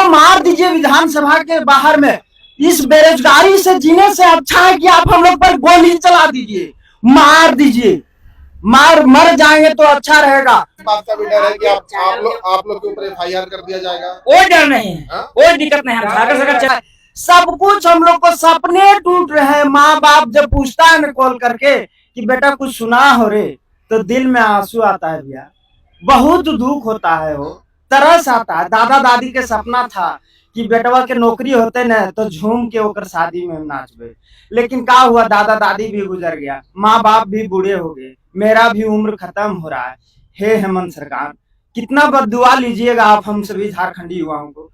मार दीजिए विधानसभा के बाहर में। इस बेरोजगारी से जीने से अच्छा है कि आप हम लोग पर गोली चला दीजिए, मार दीजिए, मर जाएंगे तो अच्छा रहेगा। बात का भी डर है कि आप लोग के ऊपर FIR कर दिया जाएगा। कोई डर नहीं है, कोई दिक्कत नहीं है। सब कुछ हम लोग को सपने टूट रहे हैं। माँ बाप जब पूछता है ना कॉल करके कि बेटा कुछ सुना हो रे, तो दिल में आंसू आता है भैया, बहुत दुख होता है, वो तरस आता है। दादा दादी के सपना था कि बेटवा के नौकरी होते न तो झूम के ओकर शादी में नाचबे, लेकिन क्या हुआ, दादा दादी भी गुजर गया, माँ बाप भी बूढ़े हो गए, मेरा भी उम्र खत्म हो रहा है। हे हेमंत सरकार, कितना बद्दुआ लीजिएगा आप हम सभी झारखंडी युवाओं को।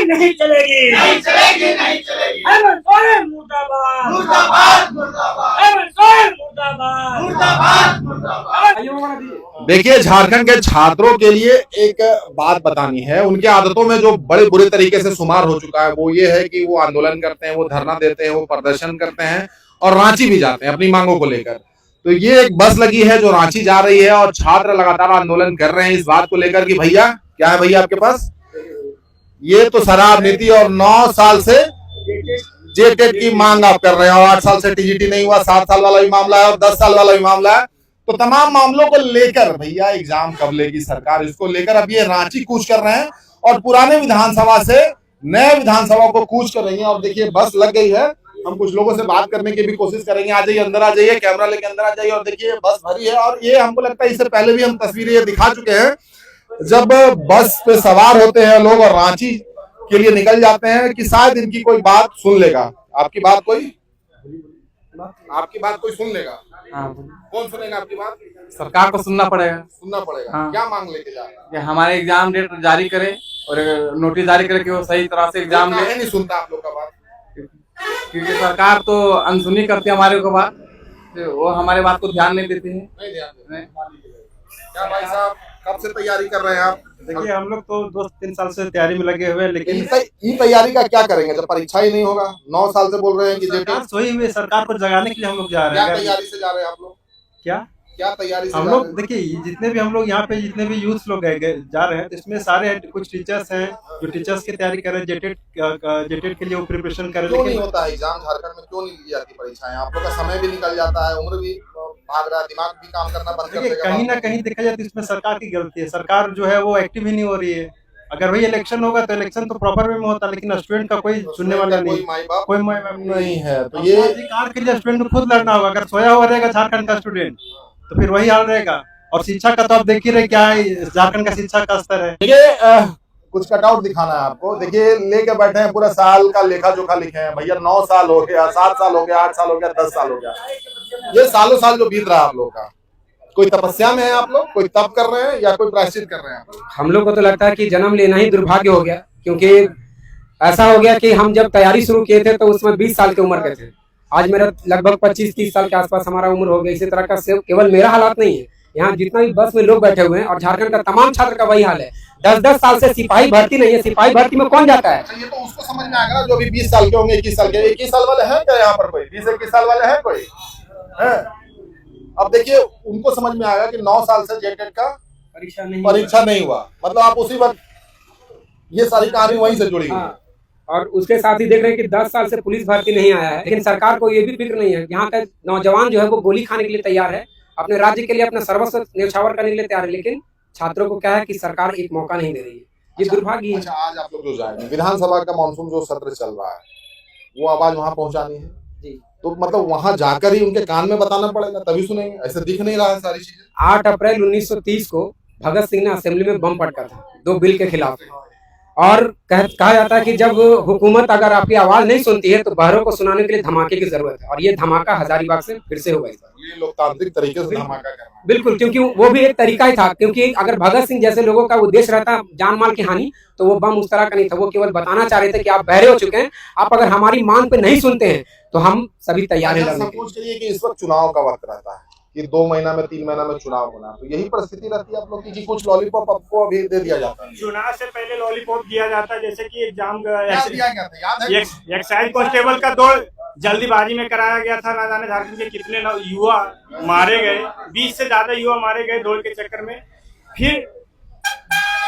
नहीं चलेगी, नहीं चलेगी, नहीं चलेगी। हेमंत सोरेन मुर्दाबाद, मुर्दाबाद, मुर्दाबाद। हेमंत सोरेन मुर्दाबाद, मुर्दाबाद, मुर्दाबाद। देखिए, झारखंड के छात्रों के लिए एक बात बतानी है। उनके आदतों में जो बड़े बुरे तरीके से शुमार हो चुका है वो ये है कि वो आंदोलन करते हैं, वो धरना देते हैं, वो प्रदर्शन करते हैं और रांची भी जाते हैं अपनी मांगों को लेकर। तो ये एक बस लगी है जो रांची जा रही है और छात्र लगातार आंदोलन कर रहे हैं इस बात को लेकर कि भैया क्या है भैया आपके पास, ये तो शराब नीति और 9 साल से जेटेट की मांग आप कर रहे हैं और 8 साल से TGT नहीं हुआ, 7 साल वाला भी मामला है और 10 साल वाला भी मामला है। तो तमाम मामलों को लेकर भैया एग्जाम कब लेगी सरकार, इसको लेकर अब ये रांची कूच कर रहे हैं और पुराने विधानसभा से नए विधानसभा को कूच कर रही है। और देखिए बस लग गई है, हम कुछ लोगों से बात करने की भी कोशिश करेंगे। आ जाइए, अंदर आ जाइए, कैमरा लेके अंदर आ जाइए और देखिए बस भरी है। और ये हमको लगता है इससे पहले भी हम तस्वीरें ये दिखा चुके हैं, जब बस पे सवार होते हैं लोग और रांची के लिए निकल जाते हैं कि शायद इनकी कोई बात सुन लेगा। आपकी बात कोई सुन लेगा। कौन सुनेगा आपकी बात? सरकार को सुनना पड़ेगा। हाँ। क्या मांग लेके जा रहे हैं? हमारे एग्जाम डेट जारी करे और नोटिस जारी करे कि वो सही तरह से एग्जाम ले। नहीं सुनता आप लोग का बात, क्योंकि सरकार तो अनसुनी करती है हमारे को बात, तो वो हमारे बात को ध्यान नहीं देते हैं। नहीं ध्यान देते। क्या भाई साहब कब से तैयारी कर रहे हैं आप? देखिए हम लोग तो 2-3 साल से तैयारी में लगे हुए हैं, लेकिन ये तैयारी का क्या करेंगे जब परीक्षा ही नहीं होगा? 9 साल से बोल रहे हैं कि सरकार सोई हुई, सरकार को जगाने के लिए हम लोग जा रहे हैं। क्या तैयारी से जा रहे हैं आप लोग? क्या तैयारी से हम लोग देखिए जितने भी हम लोग यहाँ पे जितने भी यूथ लोग जा रहे हैं, तो इसमें सारे कुछ टीचर्स हैं जो टीचर्स की तैयारी कर रहे हैं, जेटेट के लिए वो प्रिपरेशन कर रहे हैं। क्यों नहीं होता है एग्जाम झारखंड में? क्यों नहीं ली जाती परीक्षाएं? आप लोग का समय भी निकल जाता है, उम्र भी भाग रहा है, दिमाग भी काम करना बंद कर देगा। कहीं ना कहीं देखा जाए तो इसमें सरकार की गलती है। सरकार जो है वो एक्टिव ही नहीं हो रही है। अगर वही इलेक्शन होगा तो इलेक्शन तो प्रॉपर वे में होता, लेकिन स्टूडेंट का कोई सुनने वाला नहीं, कोई माई बाप नहीं है। तो ये अधिकार के लिए स्टूडेंट को खुद लड़ना होगा। अगर सोया हुआ रहेगा झारखंड का स्टूडेंट तो फिर वही हाल रहेगा। और शिक्षा का तो आप देख ही रहे क्या है झारखंड का शिक्षा का स्तर है। देखिए कुछ कटआउट दिखाना है आपको। देखिए लेके बैठे हैं, पूरा साल का लेखा जोखा लिखे हैं भैया। 9 साल हो गया, 7 साल हो गया, 8 साल हो गया, 10 साल हो गया, ये सालों साल जो बीत रहा है आप लोग का। कोई तपस्या में है आप लोग, कोई तप कर रहे हैं या कोई प्रायश्चित कर रहे हैं? हम लोग को तो लगता है कि जन्म लेना ही दुर्भाग्य हो गया, क्योंकि ऐसा हो गया कि हम जब तैयारी शुरू किए थे तो उसमें 20 साल की उम्र के थे। आज मेरा लगभग 25-30 साल के आसपास हमारा उम्र हो गया। इसी तरह का केवल मेरा हालात नहीं है, यहाँ जितना भी बस में लोग बैठे हुए हैं और झारखंड का तमाम छात्र का वही हाल है। 10-10 साल से सिपाही भर्ती नहीं है। सिपाही भर्ती में कौन जाता है? ये तो उसको समझ में आएगा ना जो भी 20 साल के होंगे, 21 साल के। 21 साल वाले हैं क्या यहाँ पर? कोई 20-21 साल वाले हैं कोई है? अब देखिए उनको समझ में आएगा कि 9 साल से जेटेट का परीक्षा नहीं हुआ, मतलब आप उसी वक्त ये सारी कहानी वहीं से जुड़ी हुई। और उसके साथ ही देख रहे हैं कि 10 साल से पुलिस भर्ती नहीं आया है, लेकिन सरकार को ये भी फिक्र नहीं है। यहाँ का नौजवान जो है वो गोली खाने के लिए तैयार है, अपने राज्य के लिए अपना सर्वस्व न्यौछावर करने के लिए तैयार है, लेकिन छात्रों को क्या है कि सरकार एक मौका नहीं दे रही है। ये दुर्भाग्य है। अच्छा, आज आप लोग जो जाएंगे विधानसभा का मानसून जो सत्र चल रहा है, वो आवाज वहाँ पहुँचानी है जी। तो मतलब वहाँ जाकर ही उनके कान में बताना पड़ेगा, तभी सुनेंगे। ऐसे दिख नहीं रहा है सारी चीजें। 8 अप्रैल 1930 को भगत सिंह ने असेंबली में बम पटका था 2 बिल के खिलाफ। और कहा जाता है कि जब हुकूमत अगर आपकी आवाज नहीं सुनती है तो बहरों को सुनाने के लिए धमाके की जरूरत है। और ये धमाका हजारीबाग से फिर से होगा। ये लोकतांत्रिक तरीके से धमाका करना बिल्कुल, क्योंकि वो भी एक तरीका ही था। क्योंकि अगर भगत सिंह जैसे लोगों का उद्देश्य रहता जान माल की हानि, तो वो बम उस तरह का नहीं था। वो केवल बताना चाह रहे थे कि आप बहरे हो चुके हैं, आप अगर हमारी मांग पे नहीं सुनते हैं तो हम सभी तैयार हैं लड़ने के लिए। सपोज करिए कि इस वक्त चुनाव का वक्त रहता है कि 2 महीना में 3 महीना में चुनाव होना, तो यही परिस्थिति रहती है आप लोग की कुछ लॉलीपॉप आपको अभी दे दिया जाता है। चुनाव से पहले लॉलीपॉप दिया जाता है, जैसे कि एग्जाम याद है? एक्साइज कांस्टेबल का दौड़ जल्दीबाजी में कराया गया था। ना जाने झारखंड के कितने युवा मारे गए, 20 से ज्यादा युवा मारे गए दौड़ के चक्कर में। फिर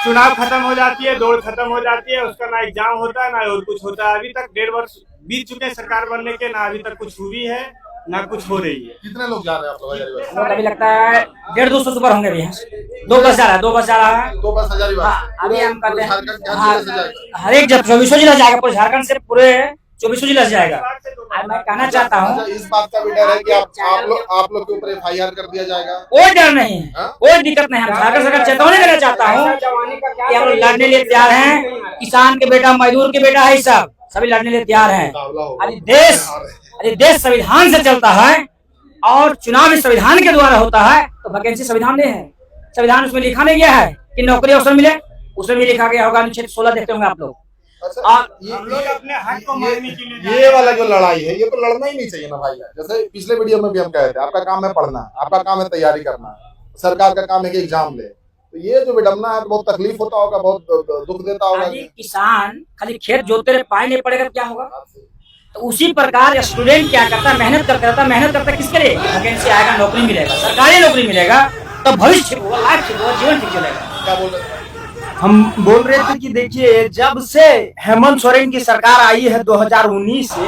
चुनाव खत्म हो जाती है, दौड़ खत्म हो जाती है, उसका ना एग्जाम होता है ना और कुछ होता है। अभी तक 1.5 वर्ष बीत चुके हैं सरकार बनने के, ना अभी तक कुछ हुई है ना कुछ हो रही है। कितने लोग जा रहे हैं आप लोग हजारीबाग? हम लोग अभी लगता है 150-200 ऊपर होंगे भी। 2 बस जा रहा है, 2 बस जा रहा है। 2 बस हजारीबाग। हाँ, अभी हम करते हैं। झारखंड के हाँ, हर जिले से जाएगा? हर एक जब 24 जिला जाएगा, पूरे झारखंड से पूरे 24 जिला से जाएगा। और मैं कहना चाहता हूँ, अच्छा, इस बात का भी डर है कि आप लोग के ऊपर FIR कर दिया जाएगा? कोई डर नहीं है, हाँ? कोई दिक्कत नहीं है। हम झारखंड सरकार चेतावनी देना चाहता हूँ कि हम लोग लड़ने लिए तैयार हैं। किसान के बेटा, मजदूर के बेटा है, सब सभी लड़ने लिए तैयार हैं। मुकाबला होगा। अरे देश संविधान से चलता है और चुनाव भी संविधान के द्वारा होता है, तो वैकेंसी संविधान में है। संविधान उसमें लिखा नहीं गया है कि नौकरी अवसर मिले, उसमें भी लिखा गया होगा। अनुच्छेद 16 देखते होंगे आप लोग। अच्छा, और हम लोग अपने हक को मांगने के लिए ये वाला जो लड़ाई है, ये तो लड़ना ही नहीं चाहिए ना भाई। जैसे पिछले वीडियो में भी हम कहे थे, आपका काम है पढ़ना, आपका काम है तैयारी करना, सरकार का काम है कि एग्जाम ले। तो ये जो विडम्बना है, बहुत तकलीफ होता होगा, बहुत दुख देता होगा। खाली किसान खाली खेत जोतते रहे, पानी नहीं पड़ेगा, क्या होगा? तो उसी प्रकार स्टूडेंट क्या करता है, मेहनत करता रहता है। मेहनत करता है किसके लिए? वैकेंसी आएगा, नौकरी मिलेगा, सरकारी नौकरी मिलेगा, तो भविष्य ठीक होगा, लाइफ ठीक होगा, जीवन ठीक चलेगा। क्या बोल रहे हैं? हम बोल रहे थे कि देखिए, जब से हेमंत सोरेन की सरकार आई है 2019 से,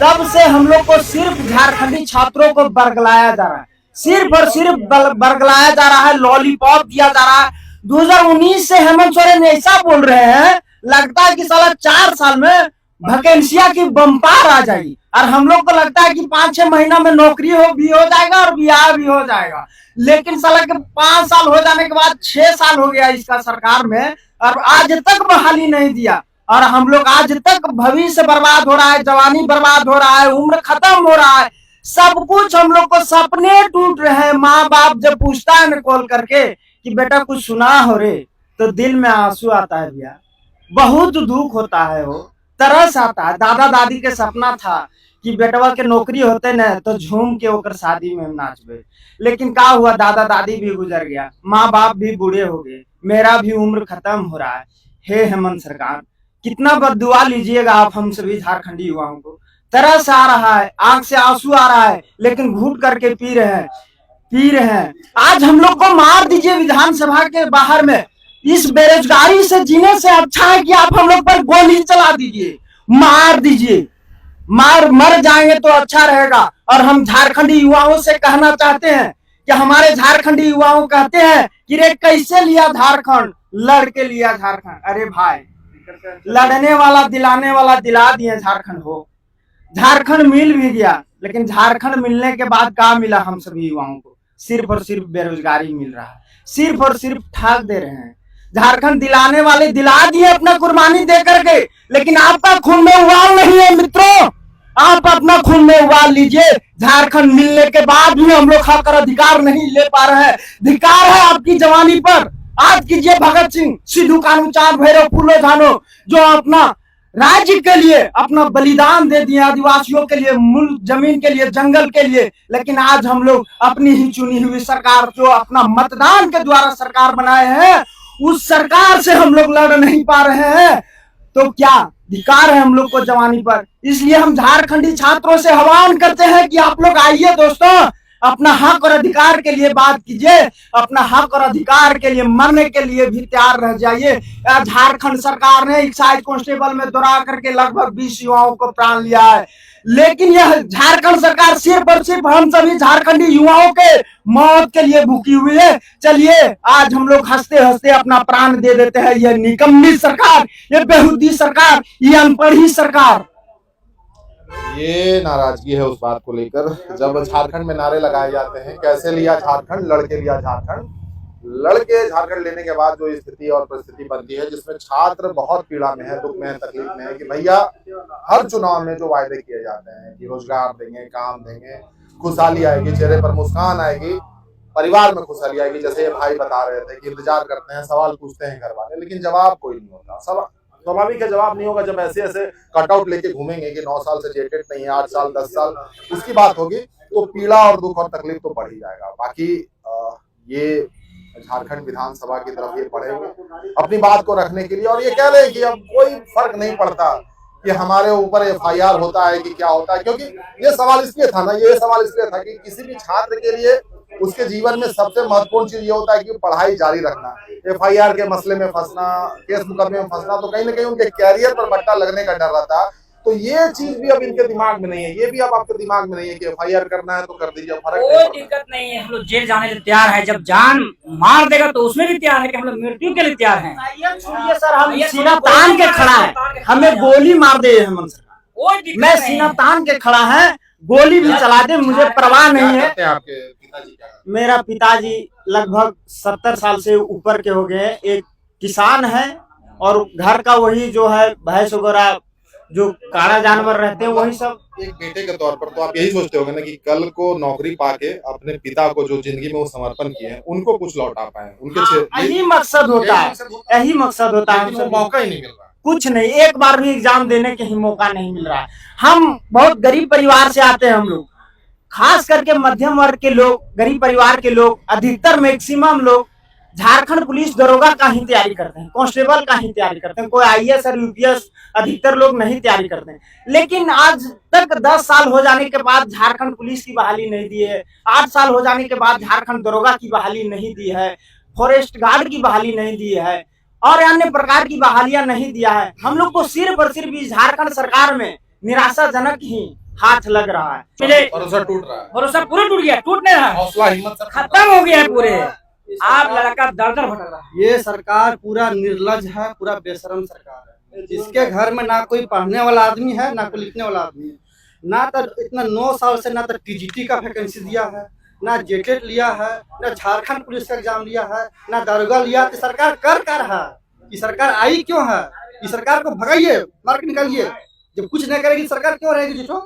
तब से हम लोग को सिर्फ झारखंडी छात्रों को बरगलाया जा रहा है, सिर्फ और सिर्फ बरगलाया जा रहा है, लॉलीपॉप दिया जा रहा है। 2019 से हेमंत सोरेन ऐसा बोल रहे हैं, लगता है कि साला 4 साल में वैकेंसियां की बम्पार आ जाएगी, और हम लोग को लगता है कि 5-6 महीना में नौकरी भी हो जाएगा और ब्याह भी हो जाएगा। लेकिन साला के 5 साल हो जाने के बाद 6 साल हो गया इसका सरकार में, और आज तक बहाली नहीं दिया। और हम लोग आज तक भविष्य बर्बाद हो रहा है, जवानी बर्बाद हो रहा है, उम्र खत्म हो रहा है, सब कुछ हम लोग को सपने टूट रहे हैं। माँ बाप जब पूछता है ना कॉल करके कि बेटा कुछ सुना हो रे, तो दिल में आंसू आता है भैया, बहुत दुख होता है, वो तरस आता है। दादा दादी के सपना था कि बेटवा के नौकरी होते न तो झूम के ओकर शादी में नाचबे, लेकिन क्या हुआ, दादा दादी भी गुजर गया, माँ बाप भी बूढ़े हो गए, मेरा भी उम्र खत्म हो रहा है। हे हेमंत सरकार, कितना बद्दुआ लीजिएगा आप हम सभी झारखंडी युवाओं को। तरस आ रहा है, आंख से आंसू आ रहा है, लेकिन घूट करके पी रहे हैं। आज हम लोग को मार दीजिए विधानसभा के बाहर में, इस बेरोजगारी से जीने से अच्छा है कि आप हम लोग पर गोली चला दीजिए, मार दीजिए, मर जाएंगे तो अच्छा रहेगा। और हम झारखंडी युवाओं से कहना चाहते हैं कि हमारे झारखंडी युवाओं कहते हैं कि रे कैसे लिया झारखंड, लड़ के लिया झारखंड। अरे भाई, लड़ने वाला दिलाने वाला दिला दिए झारखंड हो। झारखंड मिल भी गया, लेकिन झारखंड मिलने के बाद क्या मिला हम सभी युवाओं को? सिर्फ और सिर्फ बेरोजगारी मिल रहा है, सिर्फ और सिर्फ ठग दे रहे हैं। झारखंड दिलाने वाले दिला दिए अपना कुर्बानी दे करके, लेकिन आपका खून में उबाल नहीं है मित्रों, आप अपना खून में उबाल लीजिए। झारखंड मिलने के बाद भी हम लोग हक और अधिकार नहीं ले पा रहे हैं। धिक्कार है आपकी जवानी पर। आज कीजिए भगत सिंह, सिद्धू कानू, चांद भैरव, फूलो झानो, जो अपना राज्य के लिए अपना बलिदान दे दिए, आदिवासियों के लिए, मुल्क जमीन के लिए, जंगल के लिए। लेकिन आज हम लोग अपनी ही चुनी हुई सरकार, जो अपना मतदान के द्वारा सरकार बनाए हैं, उस सरकार से हम लोग लड़ नहीं पा रहे हैं। तो क्या धिक्कार है हम लोग को जवानी पर। इसलिए हम झारखंडी छात्रों से आह्वान करते हैं कि आप लोग आइए दोस्तों, अपना हक और अधिकार के लिए बात कीजिए, अपना हक और अधिकार के लिए मरने के लिए भी तैयार रह जाइए। झारखंड सरकार ने एक्साइज कांस्टेबल में दौड़ा करके लगभग 20 युवाओं को प्राण लिया है, लेकिन यह झारखंड सरकार सिर्फ और सिर्फ हम सभी झारखंडी युवाओं के मौत के लिए भूखी हुई है। चलिए आज हम लोग हंसते हंसते अपना प्राण दे देते हैं। यह निकम्मी सरकार, ये बेहुदी सरकार, ये अनपढ़ी सरकार। ये नाराजगी है उस बात को लेकर, जब झारखंड में नारे लगाए जाते हैं, कैसे लिया झारखंड, लड़के लिया झारखंड। लड़के झारखंड लेने के बाद जो स्थिति और परिस्थिति बनती है, जिसमें छात्र बहुत पीड़ा में है, दुख में है, तकलीफ में है कि भैया हर चुनाव में जो वायदे किए जाते हैं कि रोजगार देंगे, काम देंगे, खुशहाली आएगी, चेहरे पर मुस्कान आएगी, परिवार में खुशहाली आएगी, जैसे ये भाई बता रहे थे कि इंतजार करते हैं, सवाल पूछते हैं घर वाले, लेकिन जवाब कोई नहीं होता। स्वाभाविक है जवाब नहीं होगा जब ऐसे ऐसे कटआउट लेके घूमेंगे कि 9 साल से जेटेड नहीं है, 8 साल 10 साल, उसकी बात होगी तो पीड़ा और दुख और तकलीफ तो बढ़ ही जाएगा। बाकी ये झारखंड विधानसभा की तरफ ये बढ़ेंगे अपनी बात को रखने के लिए, और ये कह रहे हैं कि अब कोई फर्क नहीं पड़ता कि हमारे ऊपर FIR होता है कि क्या होता है, क्योंकि ये सवाल इसलिए था ना, ये सवाल इसलिए था कि किसी भी छात्र के लिए उसके जीवन में सबसे महत्वपूर्ण चीज ये होता है कि पढ़ाई जारी रखना। FIR के मसले में फंसना, केस मुकदमे में फंसना, तो कहीं ना कहीं उनके कैरियर पर बट्टा लगने का डर रहता। तो ये चीज भी अब इनके दिमाग में नहीं है, ये भी अब आपके दिमाग में नहीं है कि FIR करना है तो कर दीजिए, फर्क कोई दिक्कत नहीं है, हम लोग जेल जाने के लिए तैयार है। जब जान मार देगा तो उसमें भी तैयार है कि हम लोग मृत्यु के लिए तैयार हैं। छोड़िए सर, हम सीना तान के खड़ा है, हमें गोली मार दे हेमंत सरकार, मैं सीना तान के खड़ा है, गोली भी चला दे, मुझे परवाह नहीं है। आपके पिताजी क्या? मेरा पिताजी लगभग 70 साल से ऊपर के हो गए, एक किसान है और घर का वही जो है भैंस वगैरह जो काड़ा जानवर रहते हैं वही सब। एक बेटे के तौर पर तो आप यही सोचते होंगे ना कि कल को नौकरी पाके अपने पिता को जो जिंदगी में वो समर्पण किए हैं उनको कुछ लौटा पाए, उनके यही मकसद होता है, यही मकसद होता है। वो मौका ही नहीं मिल रहा, कुछ नहीं, एक बार भी एग्जाम देने के ही मौका नहीं मिल रहा है। हम बहुत गरीब परिवार से आते हैं, हम लोग खास करके मध्यम वर्ग के लोग, गरीब परिवार के लोग, अधिकतर मैक्सिमम लोग झारखंड पुलिस दरोगा का ही तैयारी करते हैं, कांस्टेबल का ही तैयारी करते हैं, कोई IAS और UPS अधिकतर लोग नहीं तैयारी करते हैं। लेकिन आज तक 10 साल हो जाने के बाद झारखंड पुलिस की बहाली नहीं दी है, 8 साल हो जाने के बाद झारखंड दरोगा की बहाली नहीं दी है, फॉरेस्ट गार्ड की बहाली नहीं दी है और अन्य प्रकार की बहालियां नहीं दिया है। हम लोग को सिर्फ और सिर्फ इस झारखंड सरकार में निराशाजनक ही हाथ लग रहा है। भरोसा टूट रहा है, भरोसा पूरा टूट गया, टूट नहीं रहा, हौसला हिम्मत सब खत्म हो गया है पूरे। आप लड़का दर दर भटक रहा है। ये सरकार पूरा निर्लज है, पूरा बेशरम सरकार है। जिसके घर में ना कोई पढ़ने वाला आदमी है, ना कोई लिखने वाला आदमी है, ना तो इतना 9 साल से ना तो TGT का वैकेंसी दिया है, ना JTET लिया है, ना झारखंड पुलिस का एग्जाम लिया है, ना दरोगा लिया। तो सरकार कर रहा है, ये सरकार आई क्यों है? ये सरकार को भगाइए, मार के निकालिए। जब कुछ नहीं करेगी सरकार क्यों रहेगी? जिसको